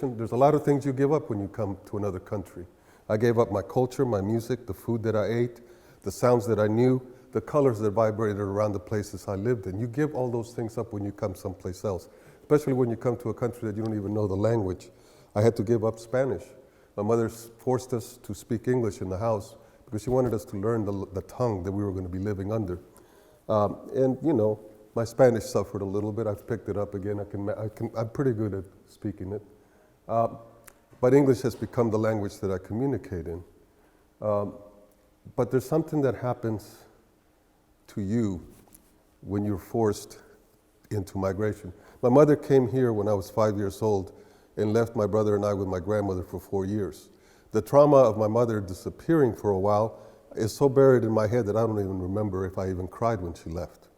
There's a lot of things you give up when you come to another country. I gave up my culture, my music, the food that I ate, the sounds that I knew, the colors that vibrated around the places I lived in. You give all those things up when you come someplace else, especially when you come to a country that you don't even know the language. I had to give up Spanish. My mother forced us to speak English in the house because she wanted us to learn the tongue that we were going to be living under. And you know, my Spanish suffered a little bit. I've picked it up again. I'm pretty good at speaking it. But English has become the language that I communicate in. But there's something that happens to you when you're forced into migration. My mother came here when I was 5 years old and left my brother and I with my grandmother for 4 years. The trauma of my mother disappearing for a while is so buried in my head that I don't even remember if I even cried when she left.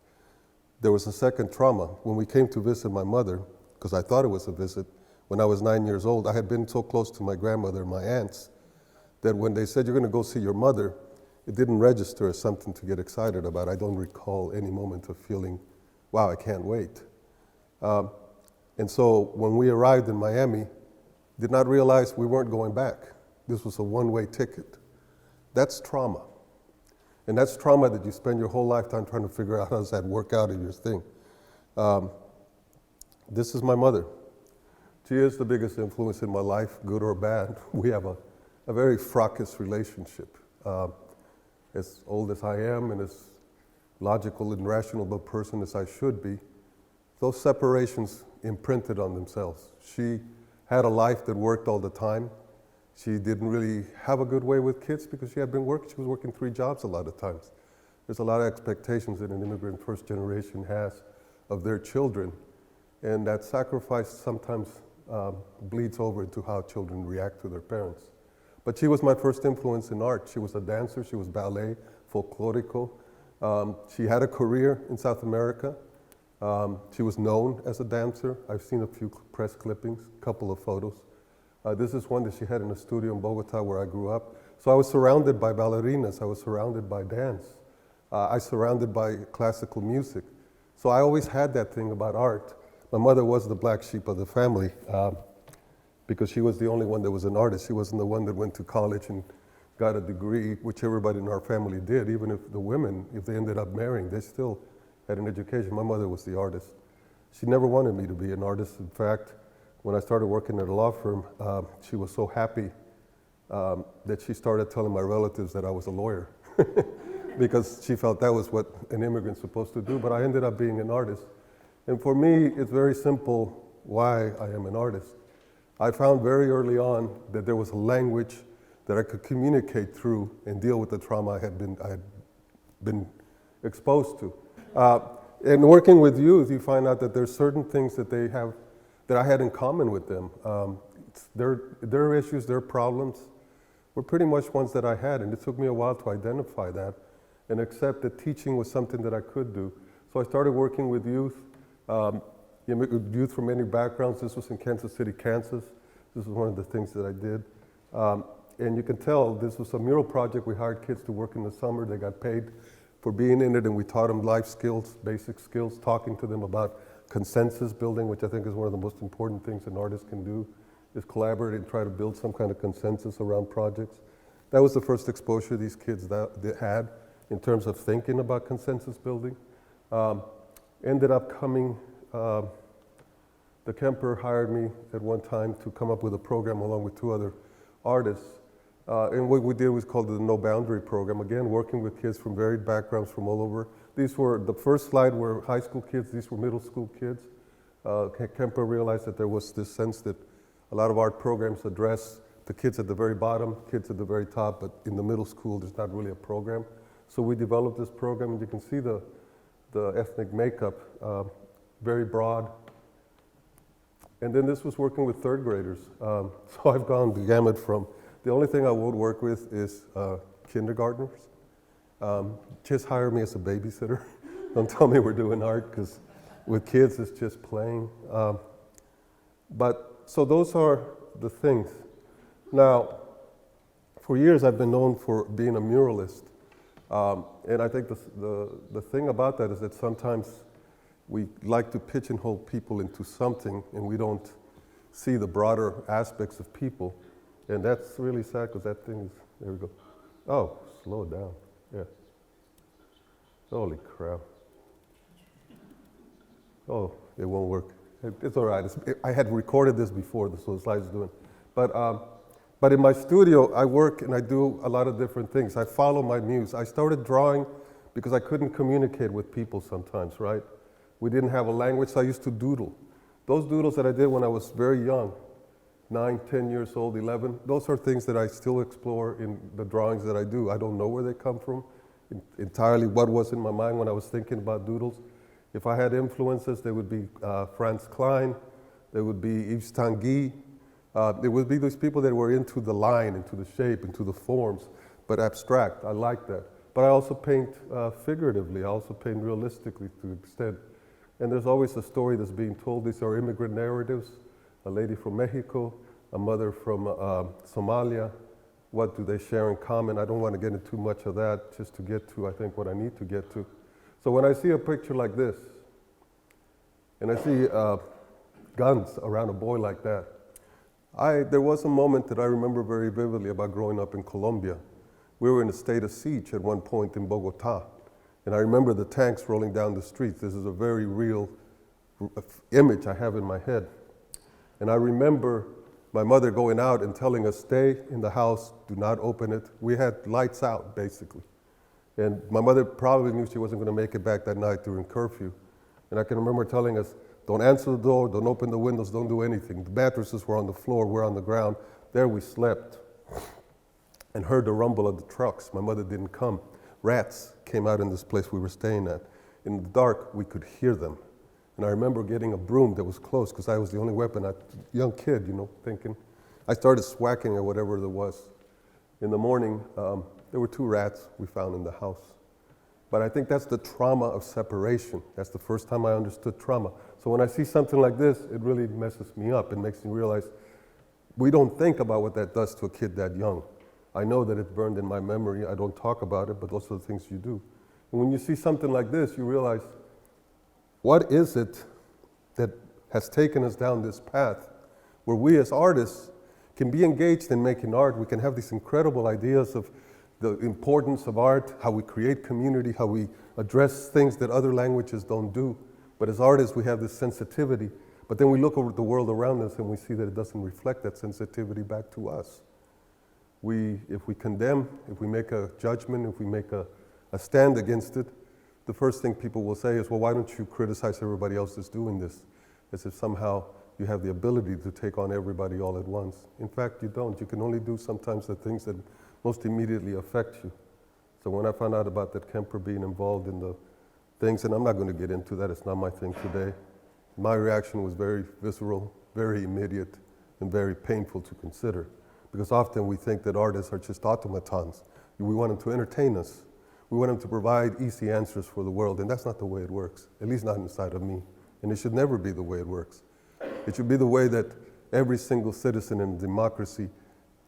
There was a second trauma. When we came to visit my mother, because I thought it was a visit, when I was 9 years old, I had been so close to my grandmother and my aunts that when they said, "You're going to go see your mother," it didn't register as something to get excited about. I don't recall any moment of feeling, wow, I can't wait. And so when we arrived in Miami, did not realize we weren't going back. This was a one-way ticket. That's trauma. And that's trauma that you spend your whole lifetime trying to figure out how does that work out in your thing. This is my mother. She is the biggest influence in my life, good or bad. We have a very fractious relationship. As old as I am and as logical and rational of a person as I should be, those separations imprinted on themselves. She had a life that worked all the time. She didn't really have a good way with kids because she had been working. She was working 3 jobs a lot of times. There's a lot of expectations that an immigrant first generation has of their children, and that sacrifice sometimes bleeds over into how children react to their parents. But she was my first influence in art. She was a dancer, she was ballet, folklorico. She had a career in South America. She was known as a dancer. I've seen a few press clippings, a couple of photos. This is one that she had in a studio in Bogota where I grew up. So I was surrounded by ballerinas, I was surrounded by dance. I was surrounded by classical music. So I always had that thing about art. My mother was the black sheep of the family because she was the only one that was an artist. She wasn't the one that went to college and got a degree, which everybody in our family did. Even if the women, if they ended up marrying, they still had an education. My mother was the artist. She never wanted me to be an artist. In fact, when I started working at a law firm, she was so happy that she started telling my relatives that I was a lawyer because she felt that was what an immigrant's supposed to do. But I ended up being an artist. And for me, it's very simple why I am an artist. I found very early on that there was a language that I could communicate through and deal with the trauma I had been exposed to. And working with youth, you find out that there's certain things that they have that I had in common with them. Their issues, their problems were pretty much ones that I had, and it took me a while to identify that and accept that teaching was something that I could do. So I started working with youth. Youth from many backgrounds. This was in Kansas City, Kansas. This was one of the things that I did. And you can tell this was a mural project. We hired kids to work in the summer. They got paid for being in it, and we taught them life skills, basic skills, talking to them about consensus building, which I think is one of the most important things an artist can do, is collaborate and try to build some kind of consensus around projects. That was the first exposure these kids that had in terms of thinking about consensus building. Ended up coming, the Kemper hired me at one time to come up with a program along with 2 other artists. And what we did was called the No Boundary Program. Again, working with kids from varied backgrounds from all over. These were, the first slide were high school kids, these were middle school kids. Kemper realized that there was this sense that a lot of art programs address the kids at the very bottom, kids at the very top, but in the middle school there's not really a program. So we developed this program, and you can see the ethnic makeup, very broad. And then this was working with 3rd graders. So I've gone the gamut from, the only thing I won't work with is kindergartners. Just hire me as a babysitter. Don't tell me we're doing art, because with kids it's just playing. But so those are the things. Now, for years I've been known for being a muralist. And I think the thing about that is that sometimes we like to pigeonhole people into something, and we don't see the broader aspects of people. And that's really sad because that thing is, there we go. Oh, slow it down, yeah. Holy crap. Oh, it won't work. It's all right. I had recorded this before, so the slide's doing. But in my studio, I work and I do a lot of different things. I follow my muse. I started drawing because I couldn't communicate with people sometimes, right? We didn't have a language, so I used to doodle. Those doodles that I did when I was very young, 9, 10 years old, 11, those are things that I still explore in the drawings that I do. I don't know where they come from, entirely what was in my mind when I was thinking about doodles. If I had influences, they would be Franz Klein, there would be Yves Tanguy, there would be those people that were into the line, into the shape, into the forms, but abstract. I like that. But I also paint figuratively. I also paint realistically to an extent. And there's always a story that's being told. These are immigrant narratives. A lady from Mexico, a mother from Somalia. What do they share in common? I don't want to get into too much of that, just to get to, I think, what I need to get to. So when I see a picture like this, and I see guns around a boy like that, there was a moment that I remember very vividly about growing up in Colombia. We were in a state of siege at one point in Bogota, and I remember the tanks rolling down the streets. This is a very real image I have in my head. And I remember my mother going out and telling us, stay in the house, do not open it. We had lights out, basically. And my mother probably knew she wasn't going to make it back that night during curfew. And I can remember telling us, don't answer the door, don't open the windows, don't do anything. The mattresses were on the floor, we're on the ground. There we slept and heard the rumble of the trucks. My mother didn't come. Rats came out in this place we were staying at. In the dark, we could hear them. And I remember getting a broom that was close because I was the only weapon. Young kid, you know, thinking. I started swacking or whatever there was. In the morning, there were 2 rats we found in the house. But I think that's the trauma of separation. That's the first time I understood trauma. So when I see something like this, it really messes me up. It makes me realize we don't think about what that does to a kid that young. I know that it's burned in my memory. I don't talk about it, but those are the things you do. And when you see something like this, you realize, what is it that has taken us down this path where we as artists can be engaged in making art? We can have these incredible ideas of the importance of art, how we create community, how we address things that other languages don't do. But as artists, we have this sensitivity. But then we look over the world around us and we see that it doesn't reflect that sensitivity back to us. If we condemn, if we make a judgment, if we make a stand against it, the first thing people will say is, well, why don't you criticize everybody else that's doing this? As if somehow you have the ability to take on everybody all at once. In fact, you don't. You can only do sometimes the things that most immediately affect you. So when I found out about that Kemper being involved in the things, and I'm not going to get into that, it's not my thing today. My reaction was very visceral, very immediate, and very painful to consider. Because often we think that artists are just automatons. We want them to entertain us. We want them to provide easy answers for the world, and that's not the way it works, at least not inside of me. And it should never be the way it works. It should be the way that every single citizen in a democracy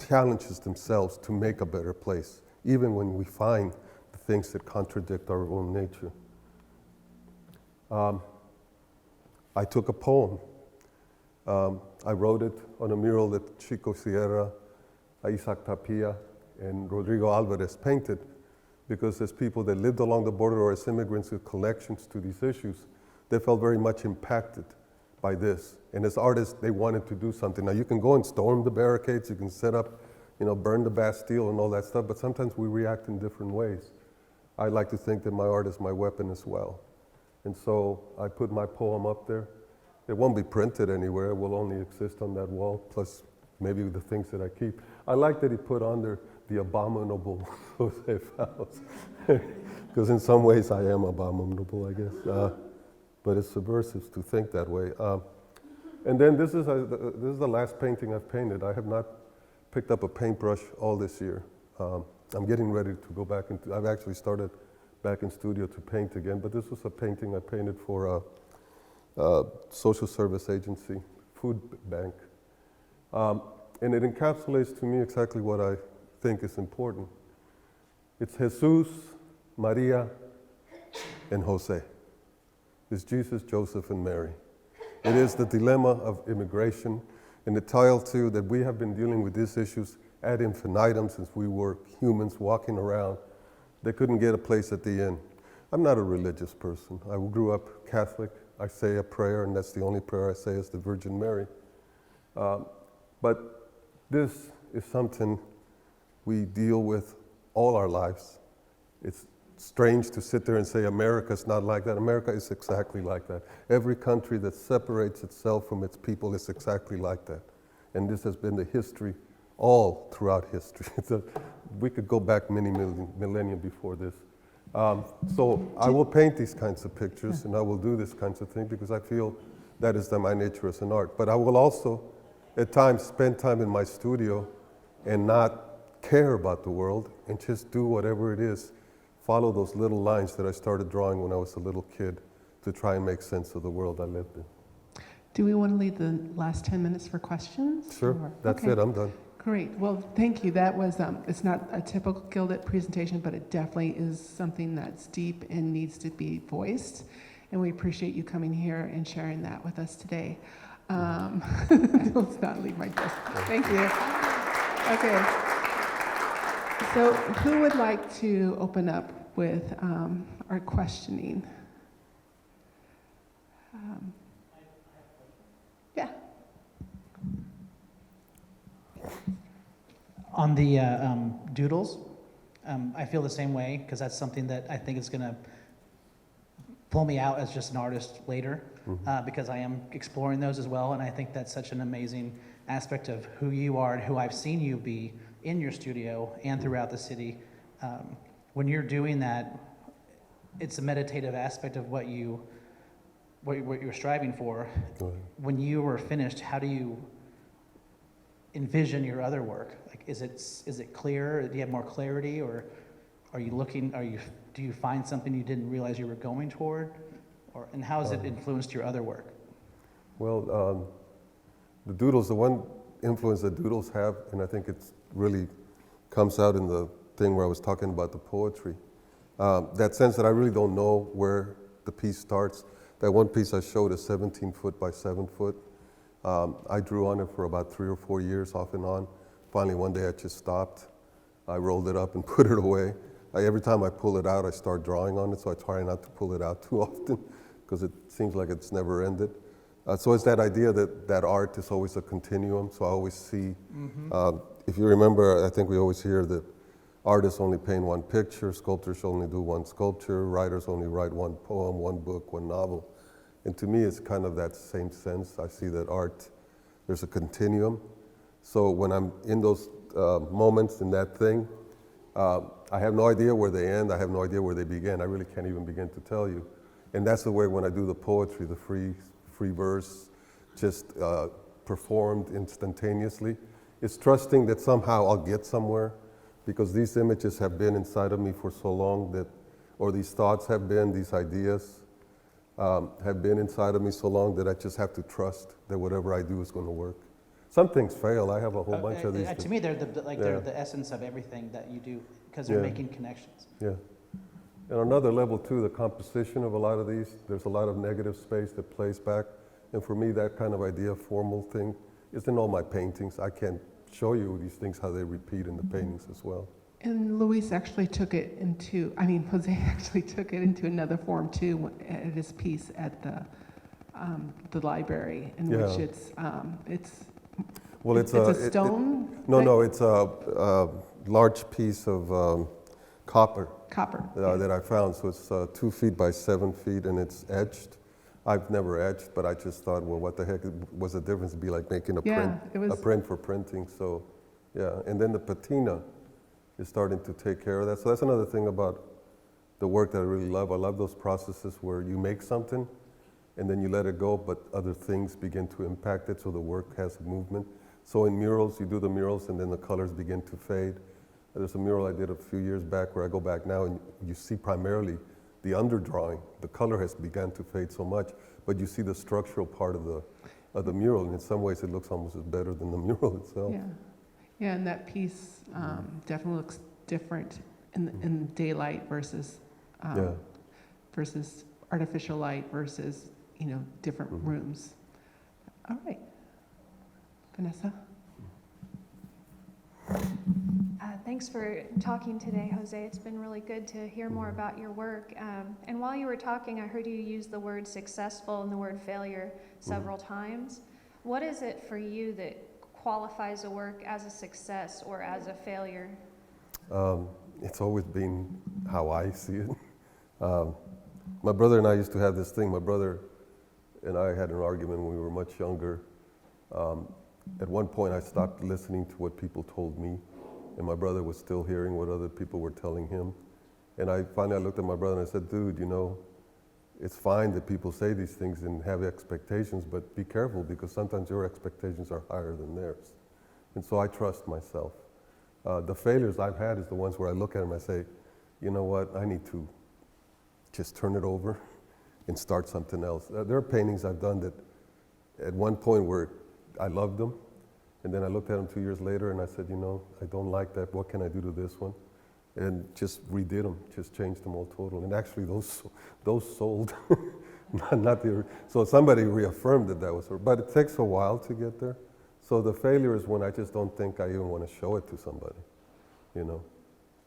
challenges themselves to make a better place, even when we find the things that contradict our own nature. I took a poem. I wrote it on a mural that Chico Sierra, Isaac Tapia, and Rodrigo Alvarez painted, because as people that lived along the border or as immigrants with connections to these issues, they felt very much impacted by this. And as artists, they wanted to do something. Now you can go and storm the barricades, you can set up, burn the Bastille and all that stuff, but sometimes we react in different ways. I like to think that my art is my weapon as well. And so I put my poem up there. It won't be printed anywhere, it will only exist on that wall, plus maybe the things that I keep. I like that he put on there the abominable José Faus, because in some ways I am abominable, I guess. But it's subversive to think that way. And then this is the last painting I've painted. I have not picked up a paintbrush all this year. I'm getting ready to go back into, I've actually started back in studio to paint again, but this was a painting I painted for a social service agency, food bank. And it encapsulates to me exactly what I think is important. It's Jesus, Maria, and Jose. It's Jesus, Joseph, and Mary. It is the dilemma of immigration. And the title too, that we have been dealing with these issues ad infinitum since we were humans walking around. They couldn't get a place at the end. I'm not a religious person. I grew up Catholic. I say a prayer, and that's the only prayer I say is the Virgin Mary. But this is something we deal with all our lives. It's strange to sit there and say America's not like that. America is exactly like that. Every country that separates itself from its people is exactly like that. And this has been the history all throughout history. We could go back many millennia before this. So I will paint these kinds of pictures and I will do this kinds of thing because I feel that is my nature as an art. But I will also at times spend time in my studio and not care about the world and just do whatever it is, follow those little lines that I started drawing when I was a little kid to try and make sense of the world I lived in. Do we want to leave the last 10 minutes for questions? Sure, that's it, I'm done. Great, well, thank you. That was, it's not a typical Guildit presentation, but it definitely is something that's deep and needs to be voiced. And we appreciate you coming here and sharing that with us today. Let's not leave my desk. Thank you. Okay. So who would like to open up with our questioning? Yeah. On the doodles, I feel the same way because that's something that I think is going to pull me out as just an artist later because I am exploring those as well, and I think that's such an amazing aspect of who you are and who I've seen you be in your studio and throughout the city. When you're doing that, it's a meditative aspect of what you're striving for. Right. When you were finished, how do you envision your other work? Like, is it clear? Do you have more clarity, or do you find something you didn't realize you were going toward, and how has it influenced your other work? Well, the doodles, the one influence that doodles have, and I think it's really comes out in the thing where I was talking about the poetry, that sense that I really don't know where the piece starts. That one piece I showed is 17 foot by 7 foot. I drew on it for about 3 or 4 years off and on. Finally, one day I just stopped. I rolled it up and put it away. Every time I pull it out, I start drawing on it, so I try not to pull it out too often because it seems like it's never ended. So it's that idea that art is always a continuum, so I always see, if you remember, I think we always hear that artists only paint one picture, sculptors only do one sculpture, writers only write one poem, one book, one novel. And to me, it's kind of that same sense. I see that art, there's a continuum. So when I'm in those moments in that thing, I have no idea where they end. I have no idea where they begin. I really can't even begin to tell you. And that's the way when I do the poetry, the free verse, just performed instantaneously. It's trusting that somehow I'll get somewhere because these images have been inside of me for so long or these thoughts have been, these ideas have been inside of me so long that I just have to trust that whatever I do is going to work. Some things fail. I have a whole bunch of these. To me, they're the essence of everything that you do because they're making connections. Yeah. And on another level too, the composition of a lot of these, there's a lot of negative space that plays back. And for me, that kind of idea, formal thing, is in all my paintings. I can't show you these things, how they repeat in the paintings as well. And Luis actually took it into, Jose actually took it into another form too at his piece at the library, in which it's a stone? It's a large piece of copper. That I found. So it's 2 feet by 7 feet and it's etched. I've never etched, but I just thought, well, what the heck was the difference? It'd be like making a print for printing. So, yeah. And then the patina is starting to take care of that. So that's another thing about the work that I really love. I love those processes where you make something and then you let it go, but other things begin to impact it so the work has movement. So in murals, you do the murals and then the colors begin to fade. There's a mural I did a few years back where I go back now and you see primarily the underdrawing. The color has begun to fade so much, but you see the structural part of the mural, and in some ways it looks almost as better than the mural itself. Yeah, and that piece definitely looks different in daylight versus artificial light versus different rooms. All right, Vanessa? Thanks for talking today, Jose. It's been really good to hear more about your work. And while you were talking, I heard you use the word successful and the word failure several times. What is it for you that qualifies a work as a success or as a failure? It's always been how I see it. My brother and I used to have this thing. My brother and I had an argument when we were much younger. At one point, I stopped listening to what people told me, and my brother was still hearing what other people were telling him. And I finally looked at my brother and I said, dude, you know, it's fine that people say these things and have expectations, but be careful because sometimes your expectations are higher than theirs. And so I trust myself. The failures I've had is the ones where I look at them and I say, you know what, I need to just turn it over and start something else. There are paintings I've done that at one point where I loved them, and then I looked at them 2 years later and I said, you know, I don't like that, what can I do to this one? And just redid them, just changed them all total. And actually those sold, so somebody reaffirmed that was her, but it takes a while to get there. So the failure is when I just don't think I even want to show it to somebody, you know.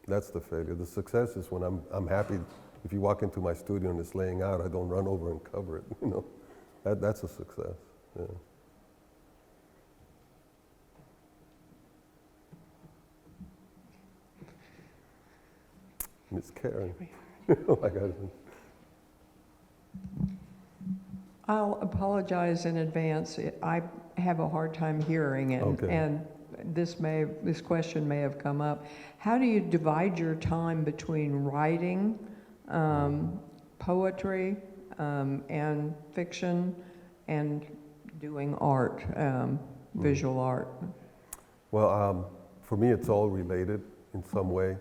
That's the failure. The success is when I'm happy. If you walk into my studio and it's laying out, I don't run over and cover it, you know. That's a success, yeah. Miss Karen. Oh my God. I'll apologize in advance. I have a hard time hearing, and this question may have come up. How do you divide your time between writing, poetry, and fiction, and doing art, visual art? Well, for me, it's all related in some way.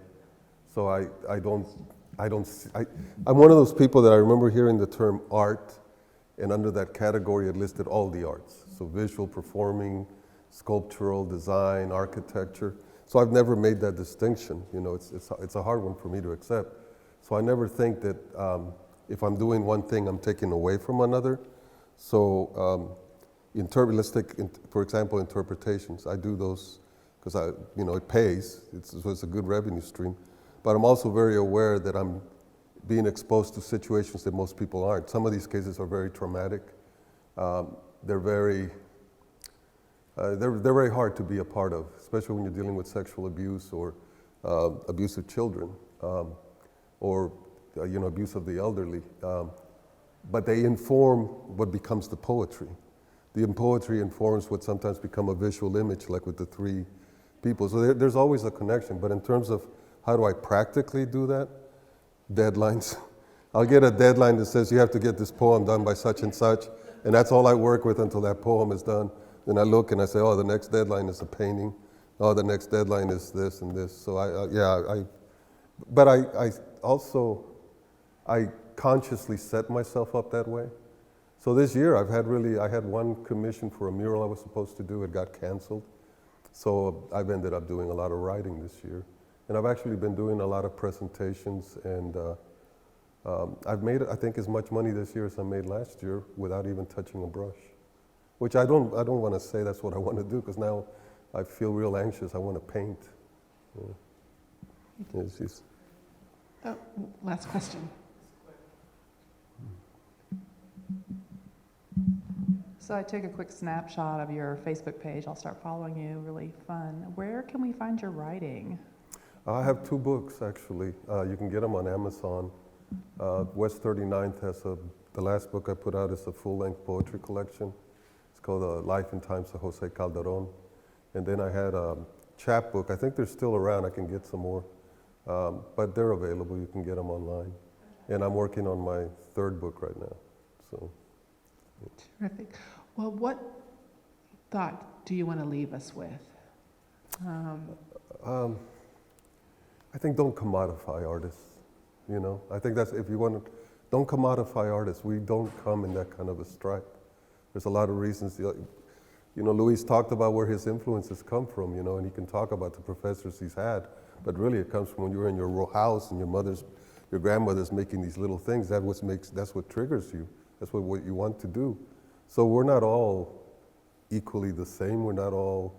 So I'm one of those people that I remember hearing the term art, and under that category it listed all the arts. So visual, performing, sculptural, design, architecture. So I've never made that distinction. You know, it's a hard one for me to accept. So I never think that if I'm doing one thing, I'm taking away from another. So let's take, for example, interpretations. I do those because it pays. It's a good revenue stream. But I'm also very aware that I'm being exposed to situations that most people aren't. Some of these cases are very traumatic. They're very hard to be a part of, especially when you're dealing with sexual abuse or abuse of children, or abuse of the elderly. But they inform what becomes the poetry. The poetry informs what sometimes become a visual image, like with the three people. So there's always a connection. But in terms of how do I practically do that? Deadlines. I'll get a deadline that says you have to get this poem done by such and such, and that's all I work with until that poem is done. Then I look and I say, oh, the next deadline is a painting. Oh, the next deadline is this and this. So I consciously set myself up that way. So this year I had one commission for a mural I was supposed to do. It got canceled. So I've ended up doing a lot of writing this year. And I've actually been doing a lot of presentations, and I've made, I think, as much money this year as I made last year without even touching a brush. Which I don't want to say that's what I want to do, because now I feel real anxious. I want to paint. Yeah. Oh, last question. So I took a quick snapshot of your Facebook page. I'll start following you. Really fun. Where can we find your writing? I have 2 books, actually. You can get them on Amazon. West 39th has the last book I put out is a full-length poetry collection. It's called Life and Times of Jose Calderon. And then I had a chapbook. I think they're still around. I can get some more. But they're available. You can get them online. And I'm working on my 3rd book right now. So. Terrific. Well, what thought do you want to leave us with? I think don't commodify artists, you know. I think that's, if you want to, don't commodify artists. We don't come in that kind of a stripe. There's a lot of reasons. You know, Luis talked about where his influences come from, you know, and he can talk about the professors he's had, but really it comes from when you were in your house and your grandmother's making these little things. That's what triggers you. That's what you want to do. So we're not all equally the same. We're not all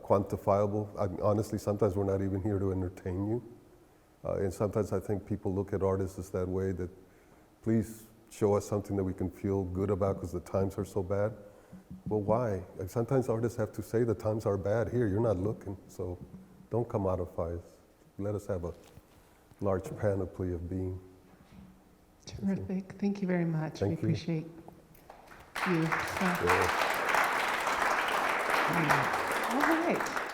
quantifiable. Honestly, sometimes we're not even here to entertain you. And sometimes I think people look at artists as that way, that please show us something that we can feel good about because the times are so bad. Well, why? And sometimes artists have to say the times are bad. Here, you're not looking, so don't commodify us. Let us have a large panoply of being. Terrific. Thank you very much. Thank we you. appreciate you. So, Yeah. all right.